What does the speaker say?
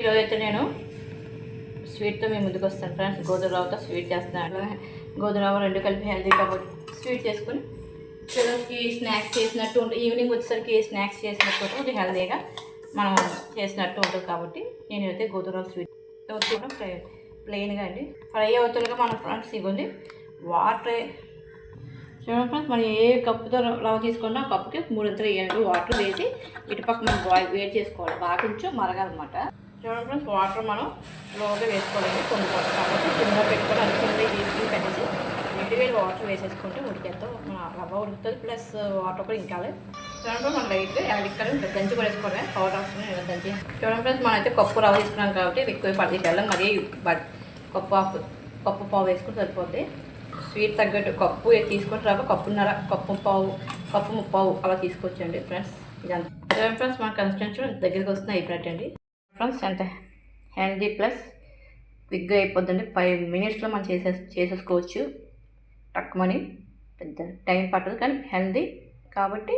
ఈరోజు అయితే నేను స్వీట్తో మేము ముందుకు వస్తాను ఫ్రెండ్స్. గోధుమ రవ్వతో స్వీట్ చేస్తున్నాను. గోధుమ రవ్వ రెండు కలిపి హెల్తీ కాబట్టి స్వీట్ చేసుకుని పిల్లలకి స్నాక్స్ చేసినట్టు ఉంటుంది. ఈవినింగ్ వచ్చేసరికి స్నాక్స్ చేసినట్టు ఉంటుంది, హెల్తీగా మనం చేసినట్టు ఉంటుంది. కాబట్టి నేనైతే గోధుమ రవ్వ స్వీట్ కూడా ప్లెయిన్గా అండి ఫ్రై అవుతుండగా మన ఫ్రెండ్స్ ఇవ్వండి వాటర్ చూడండి ఫ్రెండ్స్. మనం ఏ కప్పుతో రవ్వ తీసుకున్నా ఆ కప్పుకి 3 వేయాలి. వాటర్ వేసి ఇటుపక్క మనం వేడి చేసుకోవాలి. బాగా కొంచెం మరగాలన్నమాట. చూడండి ఫ్రెండ్స్, వాటర్ మనం లోగా వేసుకోవాలి. కొన్ని కాబట్టి కింద పెట్టుకొని అది కింద తీసుకుని పెట్టేసి వేడి వాటర్ వేసేసుకుంటే ఉడికేస్తాం. మన రవ్వ ఉడుకుతుంది, ప్లస్ వాటర్ కూడా ఇంకాలి. చూడండి మనం లైట్గా యాడిక్కలు దంచి కూడా వేసుకోవడమే. పౌడర్ వస్తుంది దంచి. చూడండి ఫ్రెండ్స్, మనం అయితే కప్పు రవ్వ తీసుకున్నాం కాబట్టి ఎక్కువ పడిచేయాలి. మరీ కప్పు పావు వేసుకుని సరిపోద్ది. స్వీట్ తగ్గట్టు కప్పు తీసుకొని రవ్వ కప్పున్నర, కప్పు ముప్పావు అలా తీసుకొచ్చండి ఫ్రెండ్స్. ఇదంతా ఫ్రెండ్స్ మన కన్సిస్టెన్సీ దగ్గరికి వస్తుంది అయిపోయినట్టండి ఫ్రెండ్స్. ఎంత హెల్దీ ప్లస్ క్విక్గా అయిపోద్దండి. 5 minutesలో మనం చేసేసుకోవచ్చు. టక్కుమని పెద్ద టైం పట్టదు, కానీ హెల్దీ కాబట్టి